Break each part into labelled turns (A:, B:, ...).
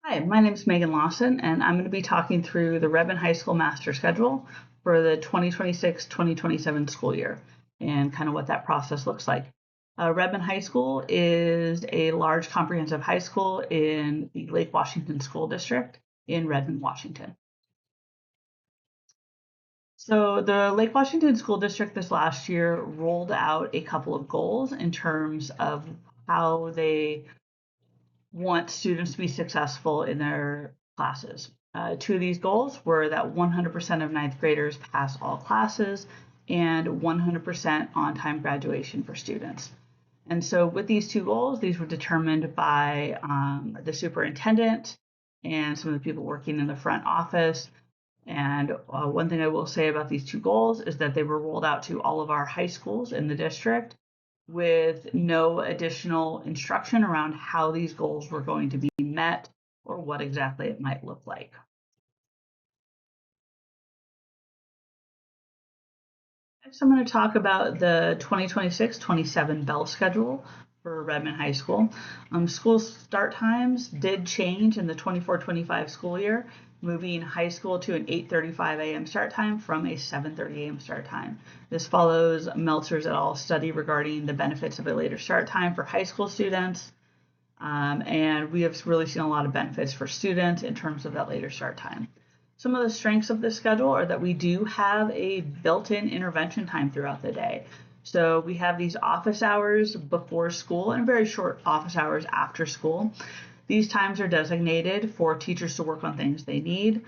A: Hi, my name is Megan Lawson, and I'm going to be talking through the Redmond High School master schedule for the 2026-2027 school year and kind of what that process looks like. Redmond High School is a large comprehensive high school in the Lake Washington School District in Redmond, Washington. So the Lake Washington School District this last year rolled out a couple of goals in terms of how they want students to be successful in their classes. Two of these goals were that 100% of ninth graders pass all classes and 100% on-time graduation for students. And so with these two goals, these were determined by the superintendent and some of the people working in the front office. And one thing I will say about these two goals is that they were rolled out to all of our high schools in the district with no additional instruction around how these goals were going to be met or what exactly it might look like. Next, I'm going to talk about the 2026-27 bell schedule for Redmond High School. School start times did change in the 24-25 school year, moving high school to an 8:35 a.m. start time from a 7:30 a.m. start time. This follows Meltzer's et al. Study regarding the benefits of a later start time for high school students. And we have really seen a lot of benefits for students in terms of that later start time. Some of the strengths of this schedule are that we do have a built-in intervention time throughout the day. So we have these office hours before school and very short office hours after school. These times are designated for teachers to work on things they need.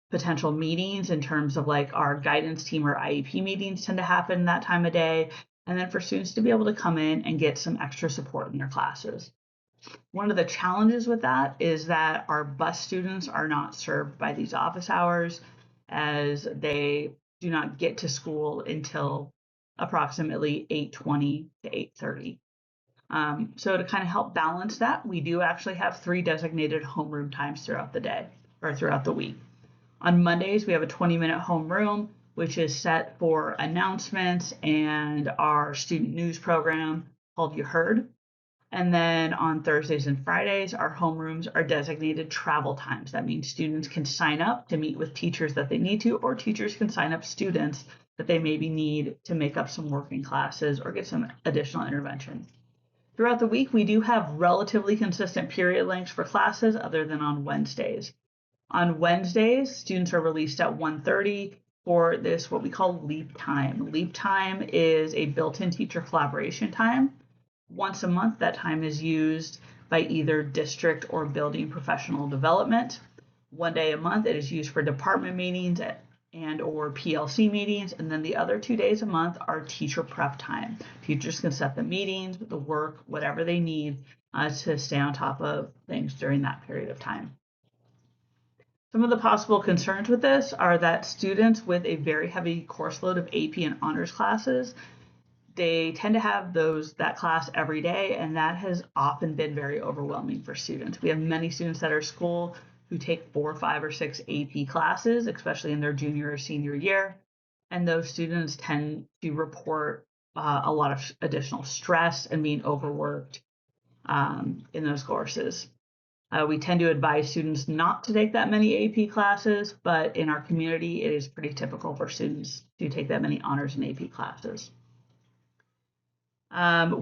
A: Potential meetings in terms of like our guidance team or IEP meetings tend to happen that time of day. And then for students to be able to come in and get some extra support in their classes. One of the challenges with that is that our bus students are not served by these office hours as they do not get to school until approximately 8:20 to 8:30. So to kind of help balance that, we do actually have three designated homeroom times throughout the day or throughout the week. On Mondays, we have a 20-minute homeroom, which is set for announcements and our student news program called You Heard. And then on Thursdays and Fridays, our homerooms are designated travel times. That means students can sign up to meet with teachers that they need to, or teachers can sign up students that they maybe need to make up some working classes or get some additional intervention. Throughout the week, we do have relatively consistent period lengths for classes other than on Wednesdays. On Wednesdays, students are released at 1:30 for this, what we call leap time. Leap time is a built-in teacher collaboration time. Once a month, that time is used by either district or building professional development. One day a month, it is used for department meetings and or PLC meetings, and then the other 2 days a month are teacher prep time. Teachers can set the meetings, the work, whatever they need to stay on top of things during that period of time. Some of the possible concerns with this are that students with a very heavy course load of AP and honors classes, they tend to have that class every day, and that has often been very overwhelming for students. We have many students at our school who take 4, 5, or 6 AP classes, especially in their junior or senior year, and those students tend to report a lot of additional stress and being overworked in those courses. We tend to advise students not to take that many AP classes, but in our community, it is pretty typical for students to take that many honors and AP classes.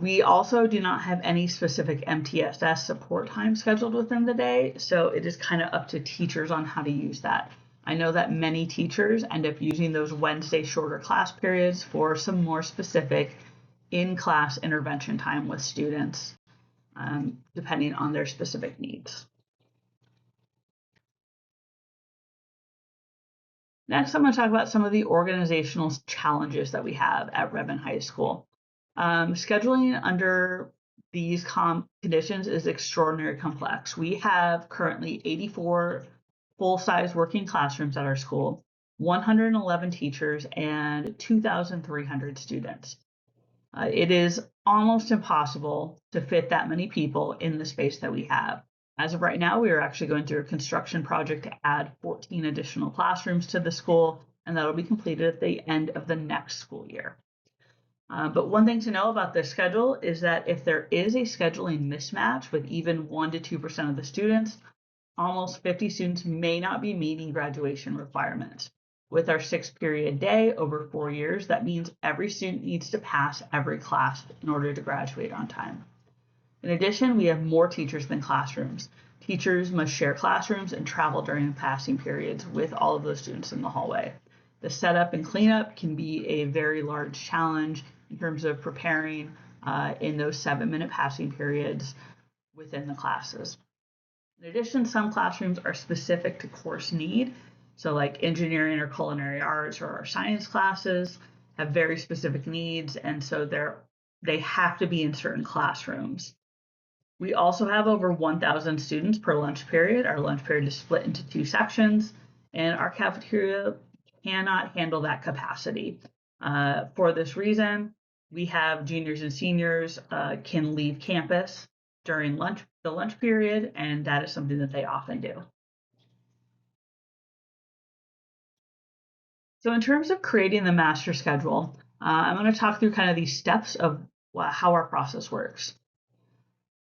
A: We also do not have any specific MTSS support time scheduled within the day, so it is kind of up to teachers on how to use that. I know that many teachers end up using those Wednesday shorter class periods for some more specific in-class intervention time with students, depending on their specific needs. Next, I'm going to talk about some of the organizational challenges that we have at Redmond High School. Scheduling under these conditions is extraordinarily complex. We have currently 84 full-size working classrooms at our school, 111 teachers, and 2,300 students. It is almost impossible to fit that many people in the space that we have. As of right now, we are actually going through a construction project to add 14 additional classrooms to the school, and that'll be completed at the end of the next school year. But one thing to know about this schedule is that if there is a scheduling mismatch with even 1 to 2% of the students, almost 50 students may not be meeting graduation requirements. With our 6-period day over 4 years, that means every student needs to pass every class in order to graduate on time. In addition, we have more teachers than classrooms. Teachers must share classrooms and travel during the passing periods with all of those students in the hallway. The setup and cleanup can be a very large challenge in terms of preparing in those 7-minute passing periods within the classes. In addition, some classrooms are specific to course need. So like engineering or culinary arts or our science classes have very specific needs, and so they have to be in certain classrooms. We also have over 1,000 students per lunch period. Our lunch period is split into 2 sections, and our cafeteria cannot handle that capacity. For this reason, we have juniors and seniors can leave campus during the lunch period, and that is something that they often do. So in terms of creating the master schedule, I'm going to talk through kind of these steps of how our process works.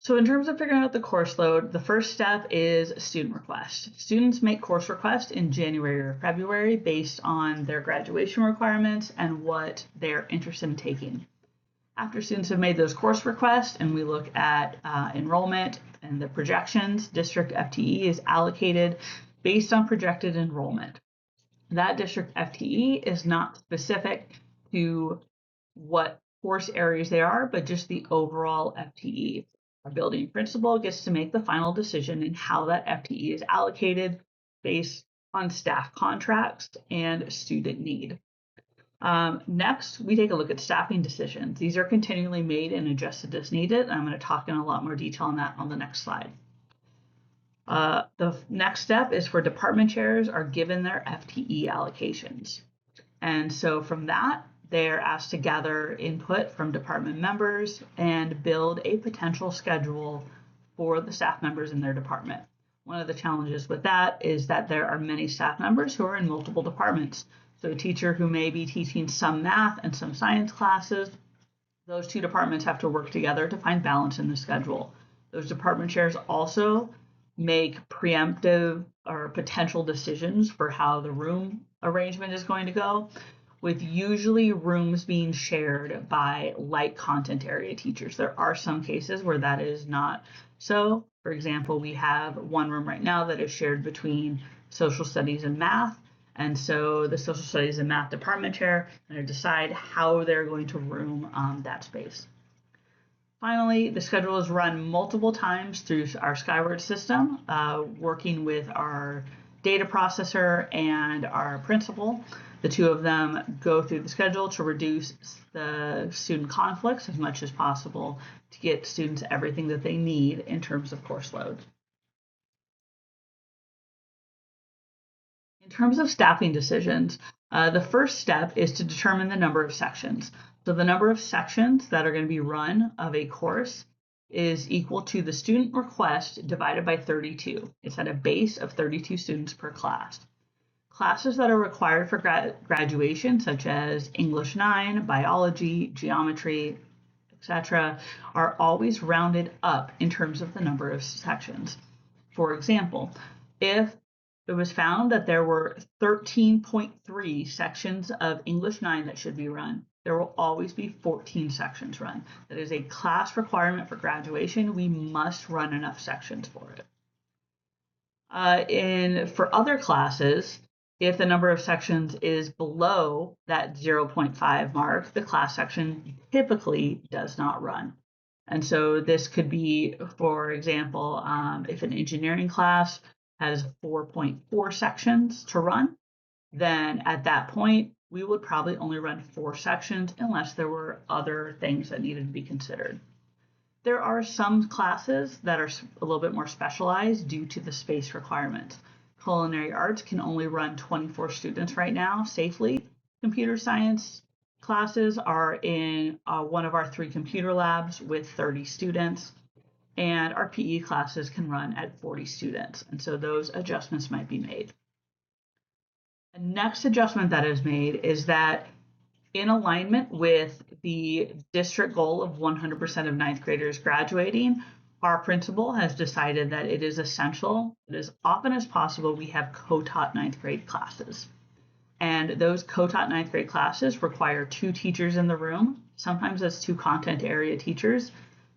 A: So in terms of figuring out the course load, the first step is student request. Students make course requests in January or February based on their graduation requirements and what they're interested in taking. After students have made those course requests and we look at enrollment and the projections, district FTE is allocated based on projected enrollment. That district FTE is not specific to what course areas they are, but just the overall FTE. Our building principal gets to make the final decision in how that FTE is allocated based on staff contracts and student need. Next, we take a look at staffing decisions. These are continually made and adjusted as needed. I'm going to talk in a lot more detail on that on the next slide. The next step is for department chairs are given their FTE allocations. And so from that, they're asked to gather input from department members and build a potential schedule for the staff members in their department. One of the challenges with that is that there are many staff members who are in multiple departments. So a teacher who may be teaching some math and some science classes, those 2 departments have to work together to find balance in the schedule. Those department chairs also make preemptive or potential decisions for how the room arrangement is going to go, with usually rooms being shared by light content area teachers. There are some cases where that is not so. For example, we have one room right now that is shared between social studies and math. And so the social studies and math department chair are going to decide how they're going to room that space. Finally, the schedule is run multiple times through our Skyward system, working with our data processor and our principal. The 2 of them go through the schedule to reduce the student conflicts as much as possible to get students everything that they need in terms of course load. In terms of staffing decisions, the first step is to determine the number of sections. So the number of sections that are going to be run of a course is equal to the student request divided by 32. It's at a base of 32 students per class. Classes that are required for graduation, such as English 9, biology, geometry, etc., are always rounded up in terms of the number of sections. For example, if it was found that there were 13.3 sections of English 9 that should be run, there will always be 14 sections run. That is a class requirement for graduation. We must run enough sections for it. For other classes, if the number of sections is below that 0.5 mark, the class section typically does not run. And so this could be, for example, if an engineering class has 4.4 sections to run, then at that point, we would probably only run 4 sections unless there were other things that needed to be considered. There are some classes that are a little bit more specialized due to the space requirements. Culinary arts can only run 24 students right now safely. Computer science classes are in one of our 3 computer labs with 30 students, and our PE classes can run at 40 students, and so those adjustments might be made. The next adjustment that is made is that In alignment with the district goal of 100% of ninth graders graduating, our principal has decided that it is essential that as often as possible we have co-taught ninth grade classes. And those co-taught ninth grade classes require two teachers in the room. Sometimes that's two content area teachers.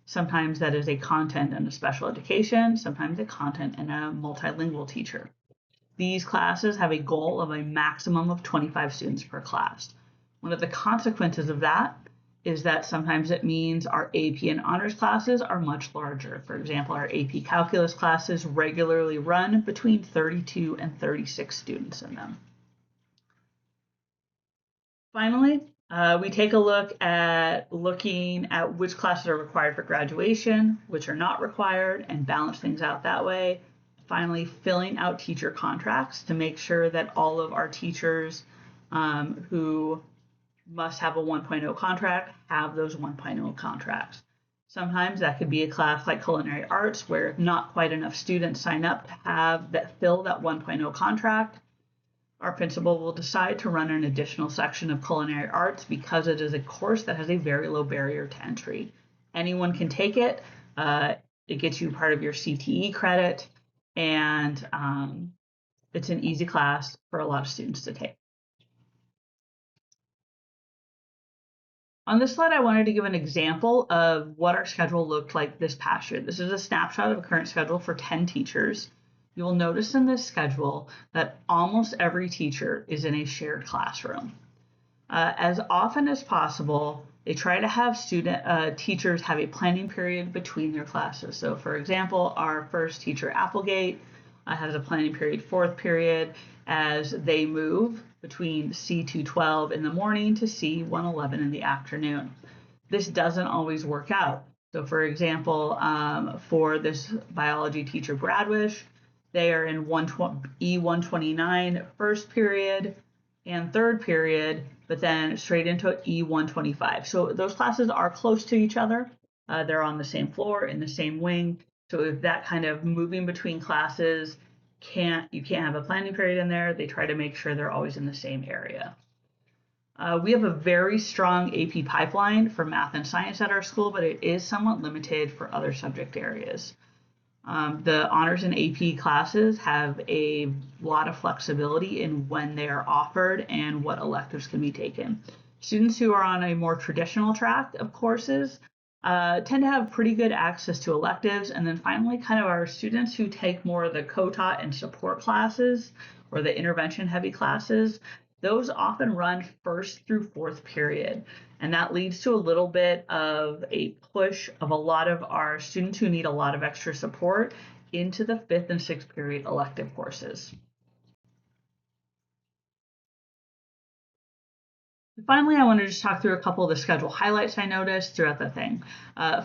A: Sometimes that is a content and a special education. Sometimes a content and a multilingual teacher. These classes have a goal of a maximum of 25 students per class. One of the consequences of that is that sometimes it means our AP and honors classes are much larger. For example, our AP calculus classes regularly run between 32 and 36 students in them. Finally, we take a look at looking at which classes are required for graduation, which are not required, and balance things out that way. Finally, filling out teacher contracts to make sure that all of our teachers who must have a 1.0 contract have those 1.0 contracts. Sometimes that could be a class like culinary arts where if not quite enough students sign up to have that fill that 1.0 contract, our principal will decide to run an additional section of culinary arts because it is a course that has a very low barrier to entry. Anyone can take it. It gets you part of your CTE credit, and it's an easy class for a lot of students to take. On this slide, I wanted to give an example of what our schedule looked like this past year. This is a snapshot of a current schedule for 10 teachers. You will notice in this schedule that almost every teacher is in a shared classroom. As often as possible, they try to have teachers have a planning period between their classes. So for example, our first teacher, Applegate, has a planning period, fourth period, as they move between C212 in the morning to C111 in the afternoon. This doesn't always work out. So for example, for this biology teacher, Bradwish, they are in E129 first period and third period, but then straight into E125. So those classes are close to each other. They're on the same floor in the same wing. So if that kind of moving between classes you can't have a planning period in there, they try to make sure they're always in the same area. We have a very strong AP pipeline for math and science at our school, but it is somewhat limited for other subject areas. The honors and AP classes have a lot of flexibility in when they are offered and what electives can be taken. Students who are on a more traditional track of courses tend to have pretty good access to electives. And then finally, kind of our students who take more of the co-taught and support classes or the intervention heavy classes, those often run first through fourth period. And that leads to a little bit of a push of a lot of our students who need a lot of extra support into the fifth and sixth period elective courses. Finally, I want to just talk through a couple of the schedule highlights I noticed throughout the thing.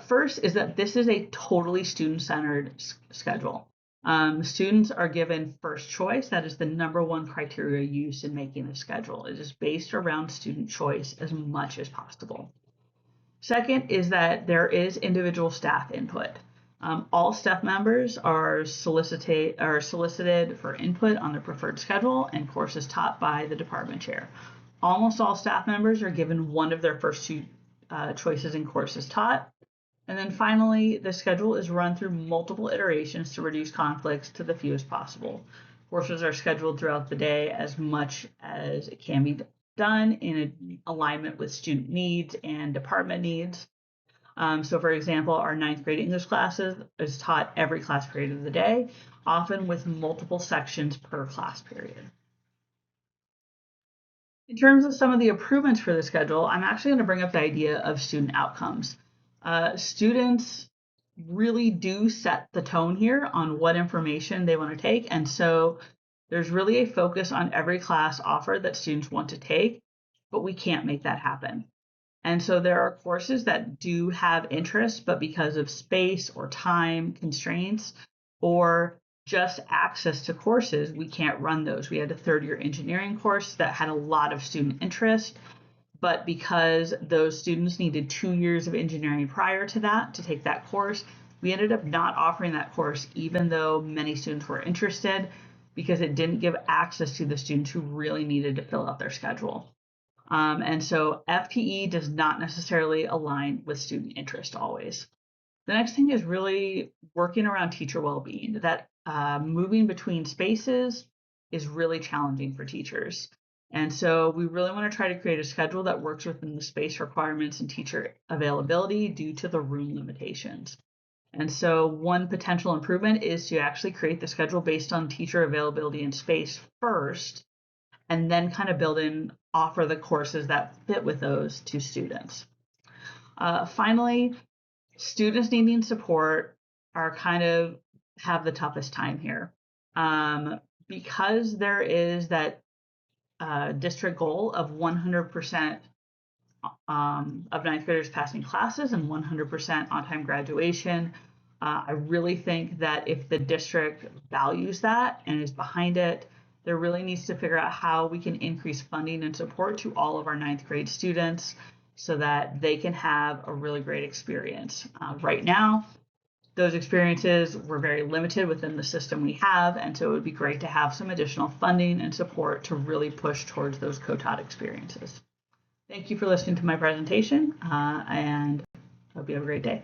A: First is that this is a totally student-centered schedule. Students are given first choice. That is the number one criteria used in making the schedule. It is based around student choice as much as possible. Second is that there is individual staff input. All staff members are solicited for input on their preferred schedule and courses taught by the department chair. Almost all staff members are given one of their first two choices in courses taught. And then finally, the schedule is run through multiple iterations to reduce conflicts to the fewest possible. Courses are scheduled throughout the day as much as it can be done in alignment with student needs and department needs. So for example, our ninth grade English classes is taught every class period of the day, often with multiple sections per class period. In terms of some of the improvements for the schedule, I'm actually going to bring up the idea of student outcomes. Students really do set the tone here on what information they want to take. And so there's really a focus on every class offered that students want to take, but we can't make that happen. And so there are courses that do have interest, but because of space or time constraints or just access to courses, we can't run those. We had a third year engineering course that had a lot of student interest, but because those students needed 2 years of engineering prior to that to take that course, we ended up not offering that course, even though many students were interested, because it didn't give access to the students who really needed to fill out their schedule. And so FTE does not necessarily align with student interest always. The next thing is really working around teacher well-being. That moving between spaces is really challenging for teachers. And so we really want to try to create a schedule that works within the space requirements and teacher availability due to the room limitations. And so one potential improvement is to actually create the schedule based on teacher availability and space first, and then kind of offer the courses that fit with those to students. Finally, students needing support are kind of have the toughest time here. Because there is that district goal of 100% of ninth graders passing classes and 100% on-time graduation. I really think that if the district values that and is behind it, there really needs to figure out how we can increase funding and support to all of our ninth grade students so that they can have a really great experience. Right now, those experiences were very limited within the system we have, and so it would be great to have some additional funding and support to really push towards those co-taught experiences. Thank you for listening to my presentation, and hope you have a great day.